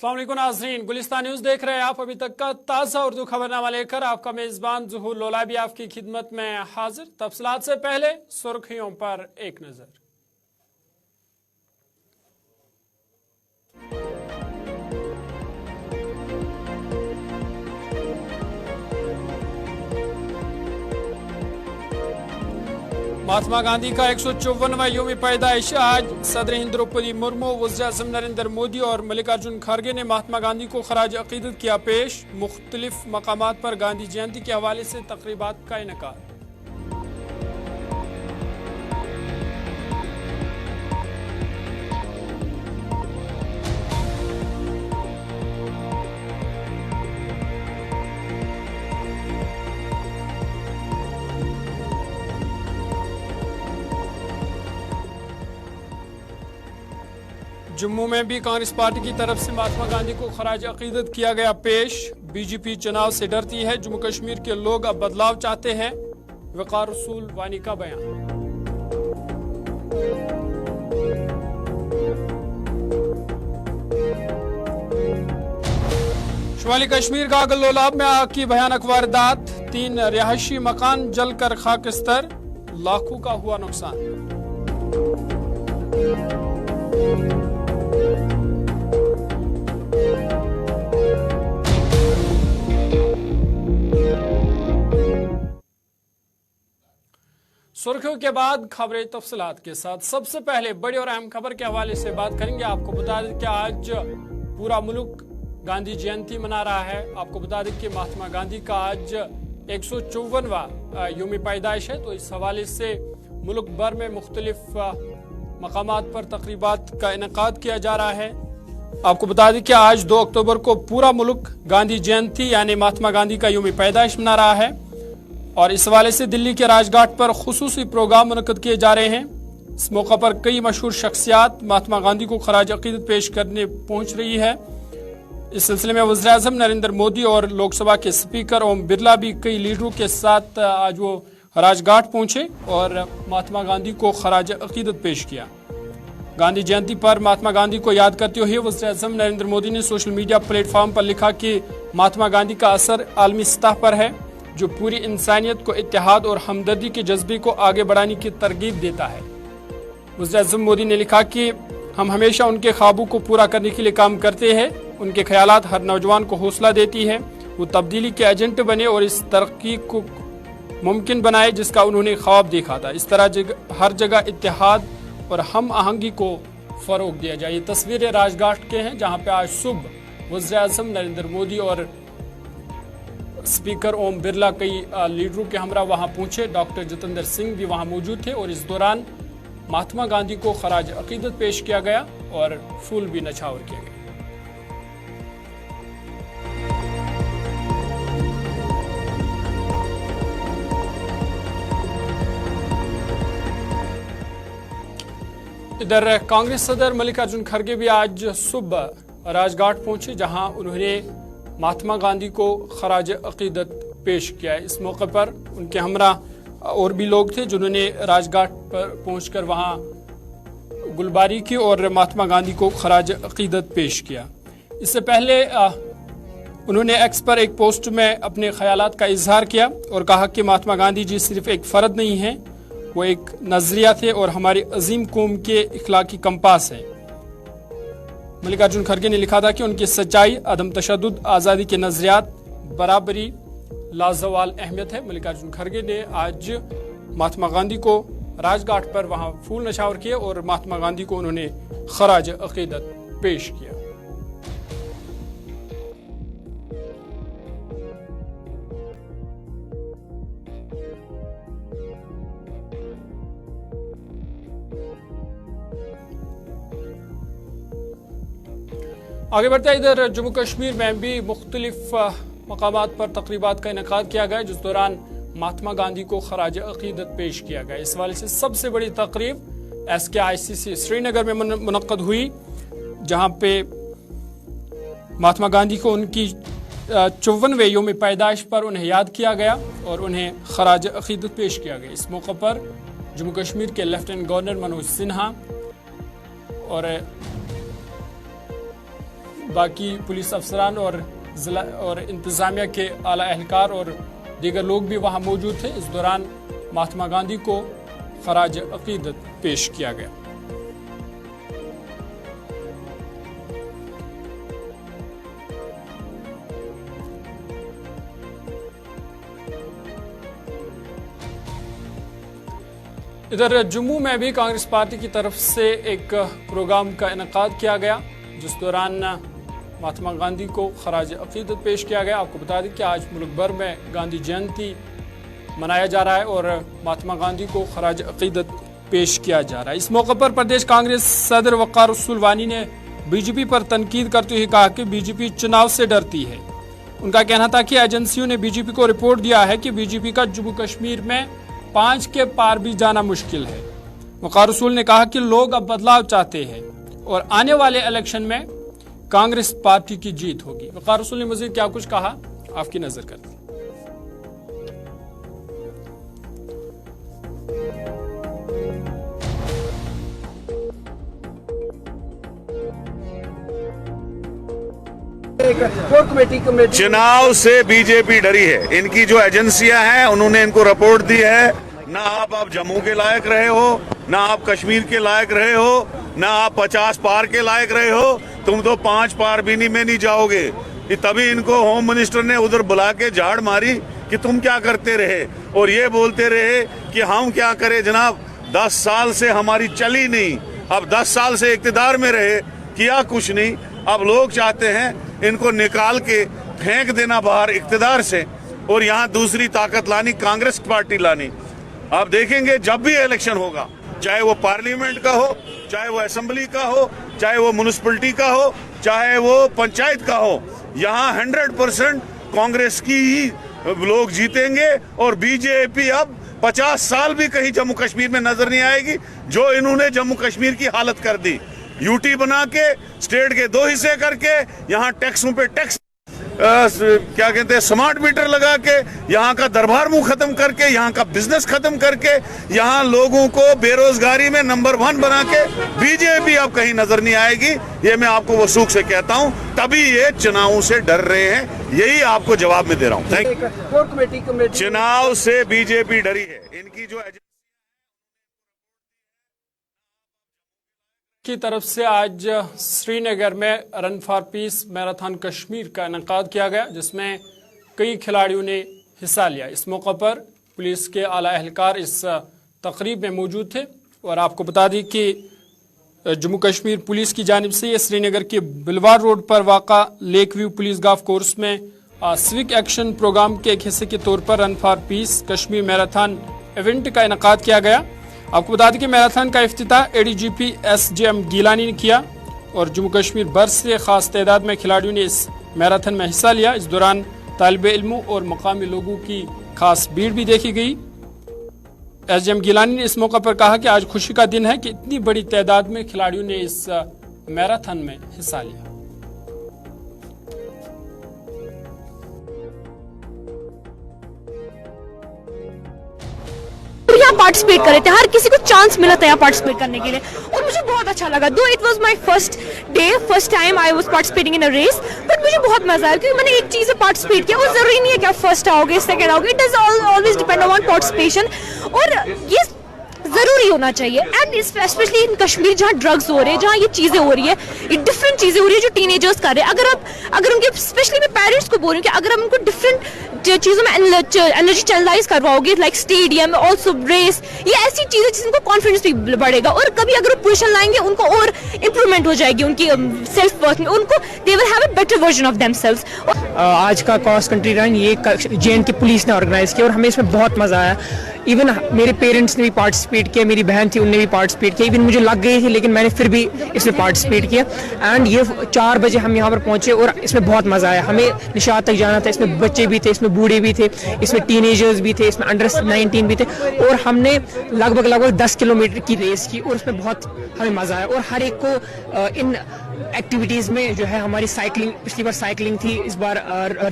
अस्सलाम वालेकुम नाज़रीन, गुलिस्तान न्यूज़ देख रहे हैं आप। अभी तक का ताज़ा उर्दू खबरनामा लेकर आपका मेज़बान ज़ुहूर लोलाबी आपकी खिदमत में हाजिर। तफसीलात से पहले सुर्खियों पर एक नज़र। महात्मा गांधी का 154वां यौम पैदाइश आज। सदर हिंद द्रौपदी मुर्मू, वज़ीर-ए-आज़म नरेंद्र मोदी और मल्लिकार्जुन खड़गे ने महात्मा गांधी को खराज अक़ीदत किया पेश। मुख्तलिफ मकामात पर गांधी जयंती के हवाले से तक़रीबात का इनेकाद। जम्मू में भी कांग्रेस पार्टी की तरफ से महात्मा गांधी को खराज अक़ीदत किया गया पेश। बीजेपी चुनाव से डरती है, जम्मू कश्मीर के लोग अब बदलाव चाहते हैं। वक़ार रसूल वानी का बयान। शुमाली कश्मीर का गल्लोलाब में आग की भयानक वारदात। 3 रिहायशी मकान जलकर खाकस्तर, लाखों का हुआ नुकसान। सुर्खियों के बाद खबरें तफसीलात के साथ। सबसे पहले बड़ी और अहम खबर के हवाले से बात करेंगे। आपको बता दें कि आज पूरा मुल्क गांधी जयंती मना रहा है। आपको बता दें कि महात्मा गांधी का आज 154वां यौम पैदाइश है, तो इस हवाले से मुल्क भर में मुख्तलिफ मकामात पर तकरीबात का इनेकाद किया जा रहा है। आपको बता दें कि आज 2 अक्टूबर को पूरा मुल्क गांधी जयंती यानी महात्मा गांधी का यौम पैदाइश मना रहा है और इस हवाले से दिल्ली के राजघाट पर खुसूसी प्रोग्राम मुनक्कद किए जा रहे हैं। इस मौका पर कई मशहूर शख्सियात महात्मा गांधी को खराज अक़ीदत पेश करने पहुंच रही है। इस सिलसिले में वज़ीर-ए-आज़म नरेंद्र मोदी और लोकसभा के स्पीकर ओम बिरला भी कई लीडरों के साथ आज वो राजघाट पहुंचे और महात्मा गांधी को खराज अक़ीदत पेश किया। गांधी जयंती पर महात्मा गांधी को याद करते हुए वज़ीर-ए-आज़म नरेंद्र मोदी ने सोशल मीडिया प्लेटफॉर्म पर लिखा कि महात्मा गांधी का असर आलमी सतह पर है, जो पूरी इंसानियत को इत्तेहाद और हमदर्दी के जज्बे को आगे बढ़ाने की तरगीब देता है। वज़ीर-ए-आज़म मोदी ने लिखा कि हम हमेशा उनके ख्वाबों को पूरा करने के लिए काम करते हैं। उनके ख्यालात हर नौजवान को हौसला देती है। वो तब्दीली के एजेंट बने और इस तरक्की को मुमकिन बनाए जिसका उन्होंने ख्वाब देखा था। इस तरह हर जगह इत्तेहाद और हम आहंगी को फ़रोग दिया जाए। ये तस्वीरें राजघाट के हैं, जहाँ पे आज सुबह वज़ीर-ए-आज़म नरेंद्र मोदी और स्पीकर ओम बिरला कई लीडरों के हमरा वहां पहुंचे। डॉक्टर जितेंद्र सिंह भी वहां मौजूद थे और इस दौरान महात्मा गांधी को खराज अक़ीदत पेश किया गया और फूल भी नछावर किया गया। इधर कांग्रेस सदर मल्लिकार्जुन खड़गे भी आज सुबह राजघाट पहुंचे, जहां उन्होंने महात्मा गांधी को खराज अक़ीदत पेश किया है। इस मौके पर उनके हमरा और भी लोग थे जिन्होंने राजघाट पर पहुंचकर वहां गुलबारी की और महात्मा गांधी को खराज अक़ीदत पेश किया। इससे पहले उन्होंने एक्स पर एक पोस्ट में अपने ख्यालात का इजहार किया और कहा कि महात्मा गांधी जी सिर्फ एक फ़र्द नहीं हैं, वो एक नज़रिया थे और हमारी अजीम कौम के इखलाकी कंपास है। मल्लिकार्जुन खड़गे ने लिखा था कि उनकी सच्चाई, अदम तशद्दुद, आज़ादी के नज़रियात बराबरी लाजवाल अहमियत है। मल्लिकार्जुन खड़गे ने आज महात्मा गांधी को राजघाट पर वहां फूल नछावर किए और महात्मा गांधी को उन्होंने खराज अक़ीदत पेश किया। आगे बढ़ते हैं, इधर जम्मू कश्मीर में भी मुख्तलिफ मकामात पर तकरीबात का इनेकाद किया गया, जिस दौरान महात्मा गांधी को खराज अक़ीदत पेश किया गया। इस हवाले से सबसे बड़ी तकरीब SKICC श्रीनगर में मुनक्कद हुई, जहां पे महात्मा गांधी को उनकी 54वें यौम पैदाइश पर उन्हें याद किया गया और उन्हें खराज अक़ीदत पेश किया गया। इस मौके पर जम्मू कश्मीर के लेफ्टिनेंट गवर्नर मनोज सिन्हा और बाकी पुलिस अफसरान और ज़िला और इंतज़ामिया के आला एहलकार और दीगर लोग भी वहाँ मौजूद थे। इस दौरान महात्मा गांधी को खराज अकीदत पेश किया गया। इधर जम्मू में भी कांग्रेस पार्टी की तरफ से एक प्रोग्राम का इनेकाद किया गया, जिस दौरान महात्मा गांधी को खराज अकीदत पेश किया गया। आपको बता दें कि आज मुल्क भर में गांधी जयंती मनाया जा रहा है और महात्मा गांधी को खराज अकीदत पेश किया जा रहा है। इस मौके पर प्रदेश कांग्रेस सदर वक़ार उस वानी ने बीजेपी पर तनकीद करते हुए कहा कि बीजेपी चुनाव से डरती है। उनका कहना था कि एजेंसियों ने बीजेपी को रिपोर्ट दिया है कि बीजेपी का जम्मू कश्मीर में 5 के पार भी जाना मुश्किल है। वक़ार रसूल ने कहा कि लोग अब बदलाव चाहते हैं और आने वाले इलेक्शन में कांग्रेस पार्टी की जीत होगी। वक़ार रसूल ने मज़ीद क्या कुछ कहा, आपकी नजर करते हैं। चुनाव से बीजेपी डरी है। इनकी जो एजेंसियां हैं उन्होंने इनको रिपोर्ट दी है, ना आप जम्मू के लायक रहे हो, ना आप कश्मीर के लायक रहे हो, ना आप 50 पार के लायक रहे हो, तुम तो 5 पार भी नहीं में नहीं जाओगे। तभी इनको होम मिनिस्टर ने उधर बुला के झाड़ मारी कि तुम क्या करते रहे और ये बोलते रहे कि हम क्या करें जनाब, 10 साल से हमारी चली नहीं, अब 10 साल से इक़्तिदार में रहे, किया कुछ नहीं। अब लोग चाहते हैं इनको निकाल के फेंक देना बाहर इक़्तिदार से और यहाँ दूसरी ताकत लानी, कांग्रेस पार्टी लानी। आप देखेंगे जब भी इलेक्शन होगा, चाहे वो पार्लियामेंट का हो, चाहे वो असेंबली का हो, चाहे वो म्युनिसिपैलिटी का हो, चाहे वो पंचायत का हो, यहाँ 100% कांग्रेस की ही लोग जीतेंगे और बीजेपी अब 50 साल भी कहीं जम्मू कश्मीर में नजर नहीं आएगी। जो इन्होंने जम्मू कश्मीर की हालत कर दी, यूटी बना के स्टेट के 2 हिस्से करके, यहाँ टैक्सों पे टैक्स क्या कहते हैं स्मार्ट मीटर लगा के, यहाँ का दरबार मुंह खत्म करके, यहाँ का बिजनेस खत्म करके, यहाँ लोगों को बेरोजगारी में नंबर 1 बना के बीजेपी अब कहीं नजर नहीं आएगी। ये मैं आपको वसूख से कहता हूँ, तभी ये चुनावों से डर रहे हैं। यही आपको जवाब में दे रहा हूँ। Thank you. चुनाव से बीजेपी डरी है। इनकी जो की तरफ से आज श्रीनगर में run for peace marathon Kashmir का इनेकाद किया गया, जिसमें कई खिलाड़ियों ने हिस्सा लिया। इस मौके पर पुलिस के आला एहलकार इस तकरीब में मौजूद थे और आपको बता दें कि जम्मू कश्मीर पुलिस की जानिब से ये श्रीनगर के बिलवार रोड पर वाक़ा lake view police golf course में सिविक एक्शन प्रोग्राम के एक हिस्से के तौर पर run for peace Kashmir marathon event का इनेकाद किया गया। आपको बता दें कि मैराथन का इफ्तिताह एडीजीपी SJM गीलानी ने किया और जम्मू कश्मीर भर से खास तादाद में खिलाड़ियों ने इस मैराथन में हिस्सा लिया। इस दौरान तालिबे इल्मों और मकामी लोगों की खास भीड़ भी देखी गई। SJM गीलानी ने इस मौके पर कहा कि आज खुशी का दिन है कि इतनी बड़ी तादाद में खिलाड़ियों ने इस मैराथन में हिस्सा लिया। यहाँ पार्टिसिपेट कर रहे थे, हर किसी को चांस मिला था यहाँ पार्टिसिपेट करने के लिए और मुझे बहुत अच्छा लगा। Though it was my first time I was participating in a race, but मुझे बहुत मजा आया क्योंकि मैंने एक चीज से पार्टिसिपेट किया और जरूरी नहीं है कि आप फर्स्ट आओगे सेकंड आओगे, it is always depend on participation और ये जरूरी होना चाहिए। एंड स्पेशली इन कश्मीर जहाँ ड्रग्स हो रहे हैं, जहाँ ये चीजें हो रही है, ये डिफरेंट चीजें हो रही है जो टीनेजर्स कर रहे हैं। अगर उनके स्पेशली मैं पेरेंट्स को बोल रही हूँ कि अगर हम उनको डिफरेंट चीजों में एनर्जी चैनलाइज करवाओगे, लाइक स्टेडियम ऑल्सो रेस, ये ऐसी चीजें जिनको कॉन्फिडेंस भी बढ़ेगा और कभी अगर वो पोजीशन लाएंगे उनको और इंप्रूवमेंट हो जाएगी उनकी सेल्फ वर्थ में, उनको they will have a better version of themselves. आज का क्रॉस कंट्री रन ये JNK पुलिस ने ऑर्गेनाइज किया और हमें इसमें बहुत मजा आया। इवन मेरे पेरेंट्स ने भी पार्टिसिपेट किया, मेरी बहन थी उनने भी पार्टिसिपेट किया, इवन मुझे लग गई थी लेकिन मैंने फिर भी इसमें पार्टिसिपेट किया। एंड ये 4 बजे हम यहाँ पर पहुंचे और इसमें बहुत मजा आया। हमें निशात तक जाना था, इसमें बच्चे भी थे, इसमें बूढ़े भी थे, इसमें टीनेजर्स भी थे, इसमें अंडर 19 भी थे और हमने लगभग 10 किलोमीटर की रेस की और उसमें बहुत हमें मजा आया। और हर एक को इन एक्टिविटीज में जो है हमारी साइकिलिंग, पिछली बार साइकिलिंग थी, इस बार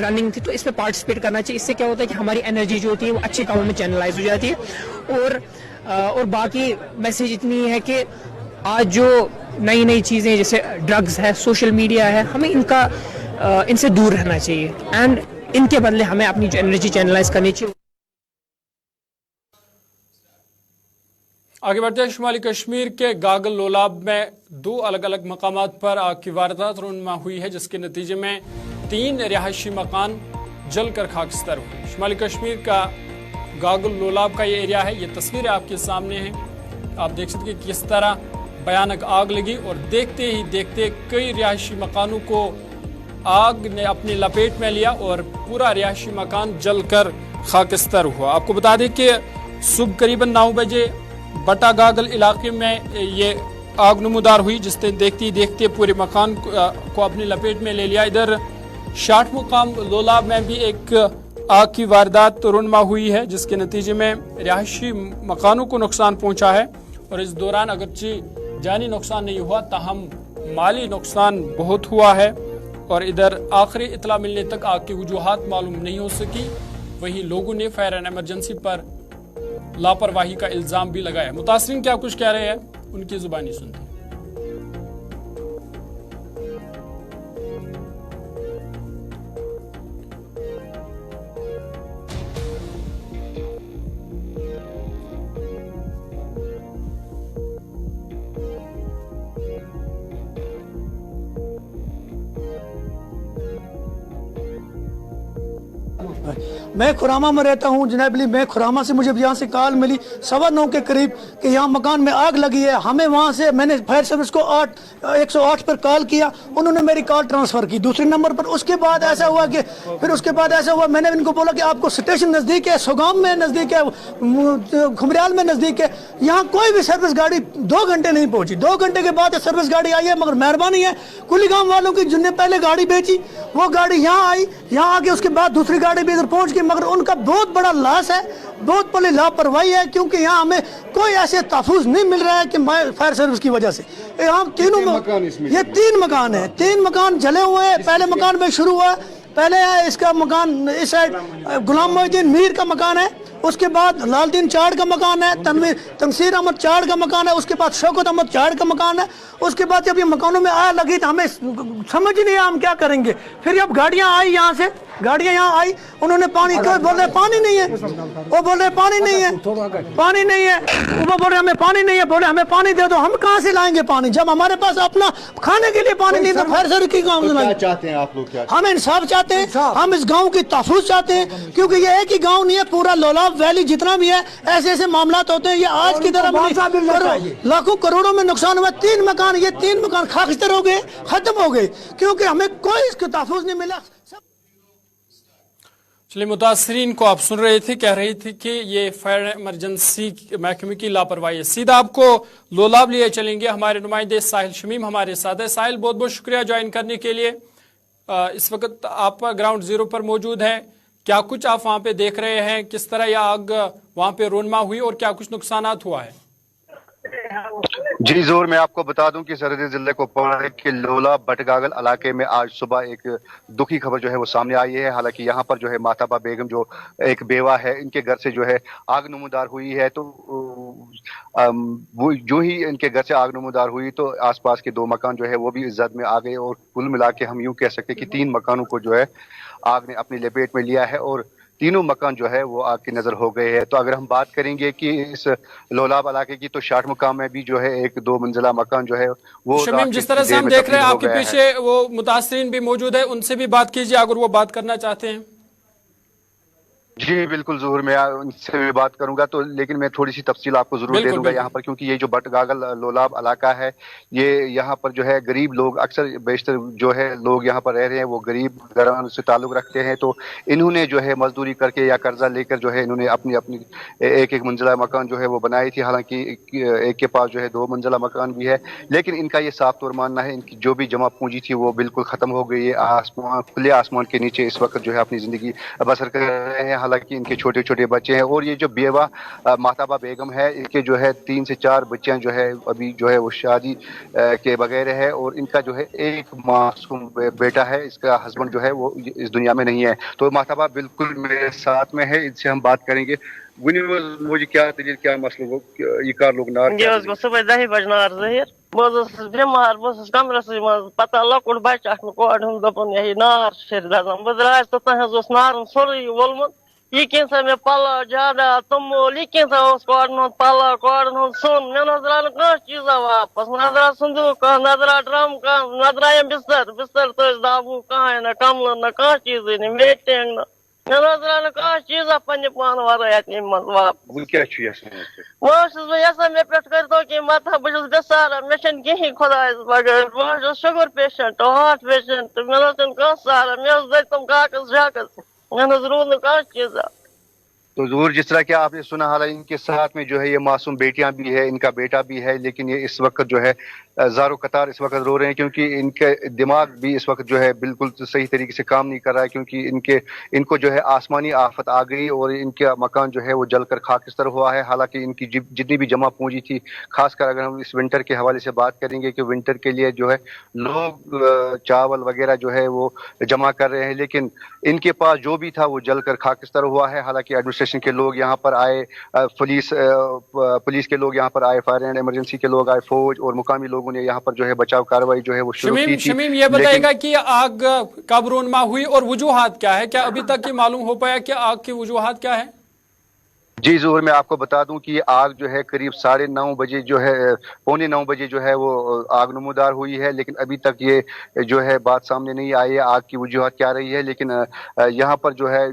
रनिंग थी, तो इसमें पार्टिसिपेट करना चाहिए। इससे क्या होता है कि हमारी एनर्जी जो होती है वो अच्छे कामों में चैनलाइज हो जाती है। और बाकी मैसेज इतनी है कि आज जो नई नई चीज़ें जैसे ड्रग्स है, सोशल मीडिया है, हमें इनसे दूर रहना चाहिए एंड इनके बदले हमें अपनी जो एनर्जी चैनलाइज करनी चाहिए. आगे बढ़ते हैं. शुमाली कश्मीर के गागल लोलाब में 2 अलग अलग मकामात पर आग की वारदात रूनुमा हुई है, जिसके नतीजे में 3 रिहायशी मकान जलकर खाकस्तर हुए. शुमाली कश्मीर का गागल लोलाब का ये एरिया है. ये तस्वीरें आपके सामने हैं. आप देख सकते हैं किस तरह भयानक आग लगी और देखते ही देखते कई रिहायशी मकानों को आग ने अपनी लपेट में लिया और पूरा रिहायशी मकान जलकर खाकस्तर हुआ. आपको बता दें कि सुबह करीबन 9 बजे बटा गागल इलाके में ये आग नमूदार हुई, जिसने देखते ही देखते पूरे मकान को अपनी लपेट में ले लिया. इधर शाट मुकाम लोलाब में भी एक आग की वारदात रूनुमा हुई है, जिसके नतीजे में रिहायशी मकानों को नुकसान पहुंचा है. और इस दौरान अगरचे जानी नुकसान नहीं हुआ, ताहम माली नुकसान बहुत हुआ है. और इधर आखिरी इतला मिलने तक आग की वजूहात मालूम नहीं हो सकी. वहीं लोगों ने फायर एंड इमरजेंसी पर लापरवाही का इल्जाम भी लगाया. मुतासरीन क्या कुछ कह रहे हैं, उनकी जुबानी सुनते हैं. मैं खुरामा में रहता हूँ जनाब अली. मैं खुरामा से मुझे यहाँ से कॉल मिली 9:15 के करीब कि यहाँ मकान में आग लगी है. हमें वहाँ से मैंने फायर सर्विस को 108 पर कॉल किया. उन्होंने मेरी कॉल ट्रांसफ़र की दूसरे नंबर पर. उसके बाद ऐसा हुआ मैंने इनको बोला कि आपको स्टेशन नज़दीक है, सोगाम में नज़दीक है, घुमरियाल में नज़दीक है. यहाँ कोई भी सर्विस गाड़ी 2 घंटे नहीं पहुँची. 2 घंटे के बाद सर्विस गाड़ी आई है, मगर मेहरबानी है कुलीगाम वालों की जिनने पहले गाड़ी बेची वो गाड़ी यहाँ आई. यहाँ आके उसके बाद दूसरी गाड़ी भी इधर पहुँच गई. मगर उनका बहुत बड़ा लॉस है, बहुत बड़ी लापरवाही है, क्योंकि यहाँ हमें कोई ऐसे तहफ़्फ़ुज़ नहीं मिल रहा है कि फायर सर्विस की वजह से. यहाँ ये 3 मकान है, 3 मकान जले हुए हैं. पहले मकान में शुरू हुआ, पहले है इसका मकान इस साइड गुलाम मोहिद्दीन मीर का मकान है. उसके बाद लालदीन चाड़ का मकान है, तनसीर अहमद चाड़ का मकान है. उसके बाद शौकत अहमद चाड़ का मकान है. उसके बाद जब ये मकानों में आग लगी तो हमें समझ नहीं आया हम क्या करेंगे. फिर जब गाड़ियाँ आई, यहाँ से गाड़ियाँ यहाँ आई, उन्होंने पानी बोल रहे पानी नहीं है, वो बोल रहे पानी नहीं है, पानी नहीं है. वो बोल रहे हमें पानी नहीं है, बोले हमें पानी दे दो. हम कहाँ से लाएंगे पानी जब हमारे पास अपना खाने के लिए पानी नहीं. तो फायर सर्विस की काम चाहते हैं आप लोग? क्या हम इंसाफ चाहते हैं, हम इस गाँव की तहफ़्फ़ुज़ चाहते हैं, क्योंकि ये एक ही गाँव नहीं है, पूरा लोलाब वैली जितना भी है ऐसे ऐसे मामलात होते हैं. ये आज की तरफ लाखों करोड़ों में नुकसान हुआ. 3 मकान, ये 3 मकान खाकस्तर हो गए, खत्म हो गए, क्योंकि हमें कोई इसका तहफ़्फ़ुज़ नहीं मिला. चलिए, मुतासरीन को आप सुन रहे थे, कह रही थी कि ये फायर इमरजेंसी महकमे की लापरवाही है. सीधा आपको लोलाब लिए चलेंगे. हमारे नुमाइंदे साहिल शमीम हमारे साथ है. साहिल, बहुत बहुत शुक्रिया ज्वाइन करने के लिए. इस वक्त आप ग्राउंड जीरो पर मौजूद हैं. क्या कुछ आप वहाँ पे देख रहे हैं, किस तरह यह आग वहाँ पे रूनुमा हुई और क्या कुछ नुकसानात हुआ है? जी जोर, मैं आपको बता दूं कि सरहदी जिले कुपवाड़ा के लोलाब बटगागल इलाके में आज सुबह एक दुखी खबर जो है वो सामने आई है. हालांकि यहाँ पर जो है माताबा बेगम जो एक बेवा है, इनके घर से जो है आग नमूदार हुई है. तो वो जो ही इनके घर से आग नमूदार हुई तो आसपास के 2 मकान जो है वो भी इज्जत में आ गए. और कुल मिला के हम यूं कह सकते हैं कि 3 मकानों को जो है आग ने अपनी लपेट में लिया है और तीनों मकान जो है वो आग की नजर हो गए हैं. तो अगर हम बात करेंगे कि इस लोलाब इलाके की, तो शाट मुकाम में भी जो है एक 2 मंजिला मकान जो है वो शमीम, जिस तरह से हम देख रहे हैं आपके पीछे वो मुतासरीन भी मौजूद है, उनसे भी बात कीजिए अगर वो बात करना चाहते हैं. जी बिल्कुल ज़रूर, मैं उनसे भी बात करूंगा. तो लेकिन मैं थोड़ी सी तफसील आपको जरूर दे दूंगा यहाँ पर, क्योंकि ये जो बटगागल लोलाब इलाका है, ये यहाँ पर जो है गरीब लोग, अक्सर बेशतर जो है लोग यहाँ पर रह रहे हैं वो गरीब घरानों से ताल्लुक रखते हैं. तो इन्होंने जो है मजदूरी करके या कर्जा लेकर जो है इन्होंने अपनी अपनी एक मंजिला मकान जो है वो बनाई थी. हालांकि एक के पास जो है 2 मंजिला मकान भी है, लेकिन इनका ये साफ तौर मानना है इनकी जो भी जमा पूंजी थी वो बिल्कुल खत्म हो गई है. खुले आसमान के नीचे इस वक्त जो है अपनी जिंदगी बसर कर रहे हैं. हालांकि इनके छोटे छोटे बच्चे हैं. और ये जो बेवा माताबा बेगम है, इनके जो है 3 से 4 बच्चियां जो है अभी जो है वो शादी के बगैर है. और इनका जो है एक मासूम बेटा है, इसका हस्बैंड जो है वो इस दुनिया में नहीं है. तो माताबा बिल्कुल मेरे साथ में है, इनसे हम बात करेंगे. मुझे क्या दलील क्या मसला ये कार लोग नार गो सुबह 10 बजे नार ज़हीर बीमार बस कमरस मज पता लकुट बच्चा कोड हम दपन यही नार शेर दम बस राज तो तहस नार सोरी वोलमुत ये कैसा में पला ज्यादा तुमोल ये कैसा उस कोड पला कोड सुन मैं नजर का चीज वापस नजर संदूक का नजर ड्रम का नजर बिस्तर बिस्तर तो दाबू कहाँ है ना कमल ना कहाँ चीज नहीं मीटिंग ना नजर का चीज अपन पान वाला वो क्या चीज है मैं पेट करता कि माथा बस बेसारा मिशन कहीं खुदा बगैर वो शुगर पेशेंट हार्ट पेशेंट मेरा का सारा मैं तुम कागज जाकस मैं जरूर का चीज तो ज़रूर जिस तरह कि आपने सुना, हालांकि इनके साथ में जो है ये मासूम बेटियां भी है, इनका बेटा भी है, लेकिन ये इस वक्त जो है ज़ारो कतार इस वक्त रो रहे हैं क्योंकि इनके दिमाग भी इस वक्त जो है बिल्कुल सही तरीके से काम नहीं कर रहा है क्योंकि इनको जो है आसमानी आफत आ गई और इनका मकान जो है वो जलकर खाकिस्तर हुआ है। हालांकि इनकी जितनी भी जमा पूंजी थी, खासकर अगर हम इस विंटर के हवाले से बात करेंगे कि विंटर के लिए जो है लोग चावल वगैरह जो है वो जमा कर रहे हैं, लेकिन इनके पास जो भी था वो जलकर खाकिस्तर हुआ है। हालांकि एडमिनिस्ट्रेशन के लोग यहाँ पर आए, पुलिस के लोग यहाँ पर आए, फायर एंड इमरजेंसी के लोग आए, फौज और मुकामी लोगों ने यहाँ पर जो है बचाव कार्रवाई जो है वो शुरू की थी। शमीम ये बताएगा कि आग कब रोनमा हुई और वजूहात क्या है? क्या अभी तक ये मालूम हो पाया कि आग की वजूहात क्या है? जी ज़रूर, मैं आपको बता दूं कि ये आग जो है करीब 9:30 बजे जो है, 8:45 बजे जो है वो आग नमूदार हुई है, लेकिन अभी तक ये जो है बात सामने नहीं आई है आग की वजूहत क्या रही है। लेकिन यहाँ पर जो है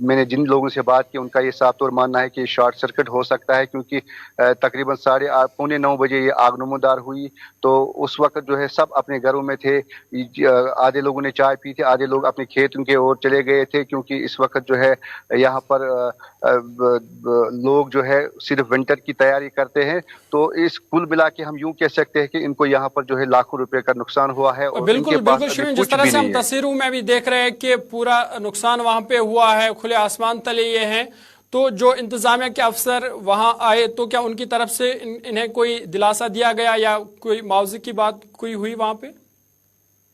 मैंने जिन लोगों से बात की उनका ये साफ तौर मानना है कि शॉर्ट सर्किट हो सकता है क्योंकि तकरीबन 8:45 बजे ये आग नमूदार हुई तो उस वक्त जो है सब अपने घरों में थे। आधे लोगों ने चाय पी थी, आधे लोग अपने खेत उनके ओर चले गए थे क्योंकि इस वक्त जो है यहाँ पर लोग जो है सिर्फ विंटर की तैयारी करते हैं। तो इस कुल मिला के हम यूं कह सकते हैं कि इनको यहाँ पर जो है लाखों रुपए का नुकसान हुआ है। और बिल्कुल बिल्कुल शिविन, जिस तरह से हम तस्वीरों में भी देख रहे हैं कि पूरा नुकसान वहां पे हुआ है, खुले आसमान तले ये हैं, तो जो इंतजामिया के अफसर वहां आए तो क्या उनकी तरफ से इन्हें कोई दिलासा दिया गया या कोई मुआवजे की बात कोई हुई वहां पे?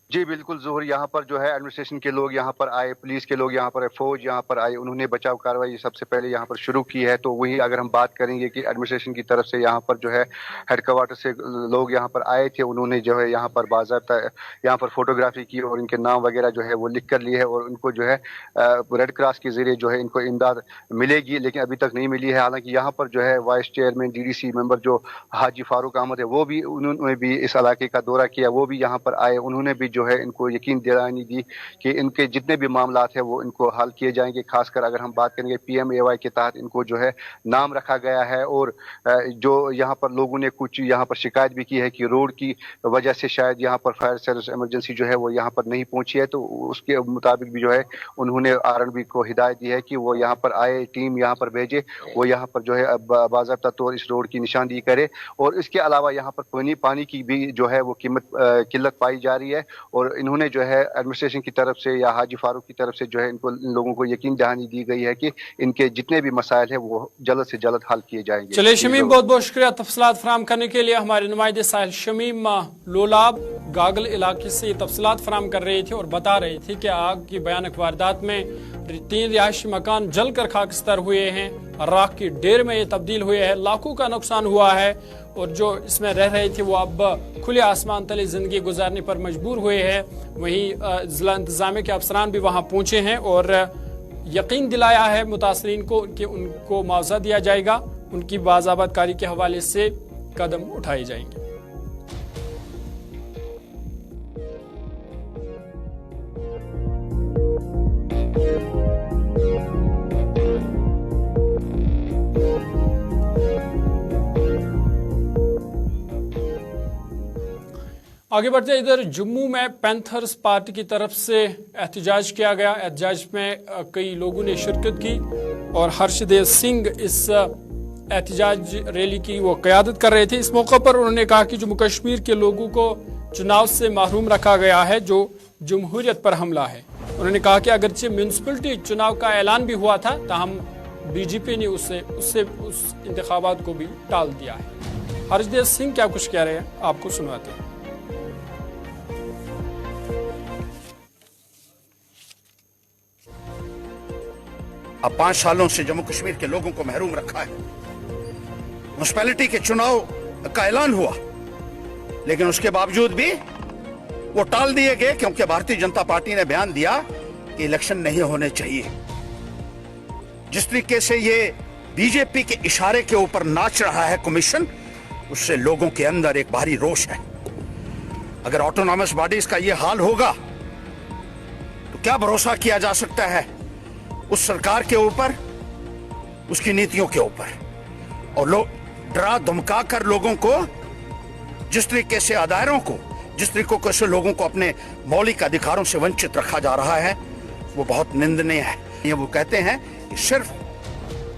जी बिल्कुल ज़ोहर, यहाँ पर जो है एडमिनिस्ट्रेशन के लोग यहाँ पर आए, पुलिस के लोग यहाँ पर आए, फौज यहाँ पर आए, उन्होंने बचाव कार्रवाई सबसे पहले यहाँ पर शुरू की है। तो वही अगर हम बात करेंगे कि एडमिनिस्ट्रेशन की तरफ से यहाँ पर जो है हेडक्वार्टर से लोग यहाँ पर आए थे, उन्होंने जो है यहाँ पर बाज़ाब्ता यहाँ पर फोटोग्राफी की और इनके नाम वगैरह जो है वो लिख कर लिए है और उनको जो है रेड क्रॉस के ज़रिए जो है इनको इमदाद मिलेगी, लेकिन अभी तक नहीं मिली है। हालाँकि यहाँ पर जो है वाइस चेयरमैन DDC मेंबर जो हाजी फारूक अहमद है वो भी, उन्होंने भी इस इलाके का दौरा किया, वो भी यहाँ पर आए, उन्होंने भी जो है इनको यकीन दिलानी दी कि इनके जितने भी मामलात है वो इनको हल किए जाएंगे। खासकर अगर हम बात करेंगे PMAY के तहत इनको जो है नाम रखा गया है और जो यहाँ पर लोगों ने कुछ यहाँ पर शिकायत भी की है कि रोड की वजह से शायद यहाँ पर फायर सर्विस इमरजेंसी जो है वो यहाँ पर नहीं पहुंची है, तो उसके मुताबिक भी जो है उन्होंने RNB को हिदायत दी है कि वो यहाँ पर आए, टीम यहाँ पर भेजे, वो यहाँ पर जो है बाज़ाब्ता तौर इस रोड की निशानदेही करे। और इसके अलावा यहाँ पर पानी की भी जो है वो किल्लत पाई जा रही है और इन्होंने जो है एडमिनिस्ट्रेशन की तरफ से या हाजी फारूक की तरफ से जो है इन लोगों को यकीन दहानी दी गई है कि इनके जितने भी मसाइल है वो जल्द से जल्द हल किए जाएंगे। चलिए शमीम, बहुत बहुत शुक्रिया तफसीलात फराहम करने के लिए। हमारे नुमाइंदे साहिल शमीम लोलाब गागल इलाके से ये तफसीलात फराहम कर रहे थे और बता रहे थे कि आग की भयानक वारदात में 3 रिहायशी मकान जलकर खाकस्तर हुए हैं, राख की ढेर में ये तब्दील हुए हैं, लाखों का नुकसान हुआ है और जो इसमें रह रहे थे वो अब खुले आसमान तले जिंदगी गुजारने पर मजबूर हुए हैं। वहीं जिला इंतजामिया के अफसरान भी वहां पहुंचे हैं और यकीन दिलाया है मुतासरीन को कि उनको मुआवजा दिया जाएगा, उनकी बाज़ाबतकारी के हवाले से कदम उठाए जाएंगे। आगे बढ़ते इधर जम्मू में पैंथर्स पार्टी की तरफ से एहतजाज किया गया। एहतजाज में कई लोगों ने शिरकत की और हर्षदेव सिंह इस एहतजाज रैली की वो क़यादत कर रहे थे। इस मौके पर उन्होंने कहा कि जम्मू कश्मीर के लोगों को चुनाव से महरूम रखा गया है, जो जमहूरियत पर हमला है। उन्होंने कहा कि अगरचे म्यूनसिपलिटी चुनाव का ऐलान भी हुआ था, ताहम BJP ने उस इंतखाबात को भी टाल दिया है। हर्षदेव सिंह क्या कुछ कह रहे हैं आपको सुनाते हैं। अब 5 सालों से जम्मू कश्मीर के लोगों को महरूम रखा है। म्युनिसिपैलिटी के चुनाव का ऐलान हुआ, लेकिन उसके बावजूद भी वो टाल दिए गए, क्योंकि भारतीय जनता पार्टी ने बयान दिया कि इलेक्शन नहीं होने चाहिए। जिस तरीके से ये बीजेपी के इशारे के ऊपर नाच रहा है कमीशन, उससे लोगों के अंदर एक भारी रोष है। अगर ऑटोनॉमस बॉडीज का ये हाल होगा तो क्या भरोसा किया जा सकता है उस सरकार के ऊपर, उसकी नीतियों के ऊपर? और लोग डरा धमका कर लोगों को, जिस तरीके से अदायरों को, जिस तरीके से लोगों को अपने मौलिक अधिकारों से वंचित रखा जा रहा है, वो बहुत निंदनीय है। ये वो कहते हैं कि सिर्फ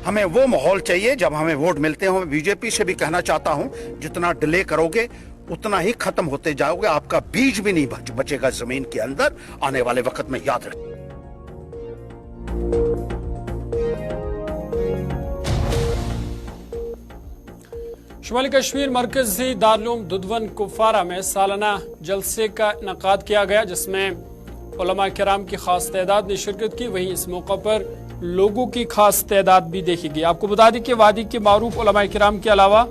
हमें वो माहौल चाहिए जब हमें वोट मिलते हो। मैं बीजेपी से भी कहना चाहता हूं, जितना डिले करोगे उतना ही खत्म होते जाओगे, आपका बीज भी नहीं बचेगा जमीन के अंदर आने वाले वक्त में, याद रखें। शुमाली कश्मीर मरकजी दारुल दुधवन कुफवारा में सालाना जलसे का इनकाद किया गया, जिसमें उलमा किराम की खास तादाद ने शिरकत की। वहीं इस मौका पर लोगों की खास तादाद भी देखी गई। आपको बता दें कि वादी के मारूफ उलमा किराम के अलावा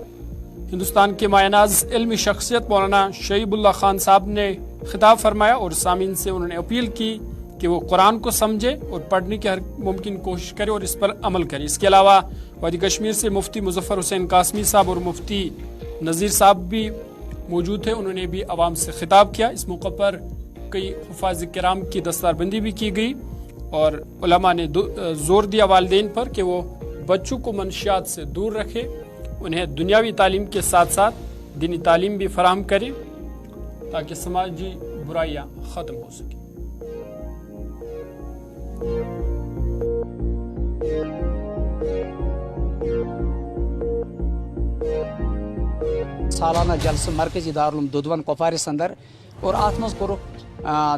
हिंदुस्तान के मायनाज इल्मी शख्सियत मौलाना शहीबुल्लाह खान साहब ने खिताब फरमाया और सामीन से उन्होंने अपील की कि वो कुरान को समझे और पढ़ने की हर मुमकिन कोशिश करे और इस पर अमल करे। इसके अलावा वादी कश्मीर से मुफ्ती मुजफ्फर हुसैन कासमी साहब और मुफ्ती नज़ीर साहब भी मौजूद थे, उन्होंने भी आवाम से खिताब किया। इस मौका पर कई हुफ़ाज़ किराम की दस्तारबंदी भी की गई और उलमा ने जोर दिया वालिदैन पर कि वो बच्चों को मनशियात से दूर रखे, उन्हें दुनियावी तालीम के साथ साथ दीनी तालीम भी फराहम करें ताकि समाजी बुराइयां ख़त्म हो सकें। सालाना जलसे मरकजी दारुल दुधवन कुपवारिस अंदर और आत मज कोर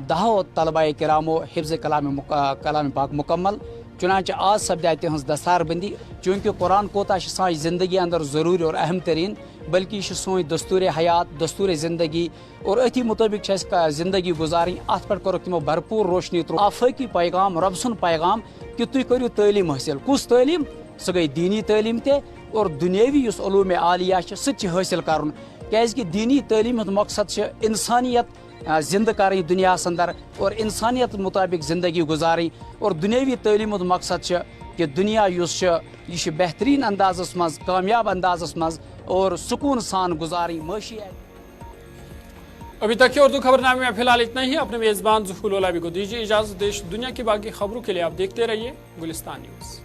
10 तलबाए किरामो हिफ्ज़ कलाम पाक मुकम्मल। चुनाच आज सपदाय तिहंज दस्तारबंदी, चूँकि कुरान कोता सानी जिंदगी अंदर ज़रूरी और अहम तरीन, बल्कि सोन दस्तूर हयात, दस्तूर जिंदगी और अथी मुताबिक जिंदगी गुजारी। अत पे कर तमो भरपूर रोशनी त्रो आफाकी पैगाम, रब सुन पैगाम कि तुम करो तालीम हासिल। कुस तालीम? सह गई दीनी तालीम ते और दुनियावी उलूम आलिया सह हासिल कर, क्या दीनी तालीम मकसद इंसानियत जिंद करें दुनिया अंदर और इंसानियत मुताबिक जिंदगी गुजारी। और दुनियावी तालीम मकसद कि दुनिया यह बेहतरीन अंदाज़ मज, कामयाब अंदाज़ मज और सुकून सान गुजारी माशी। अभी तक की उर्दू खबरनामे में फिलहाल इतना ही। अपने मेज़बान ज़ुफ़ुल ओलावी को दीजिए इजाज़त। देश दुनिया की बाकी खबरों के लिए आप देखते रहिए गुलिस्तान न्यूज़।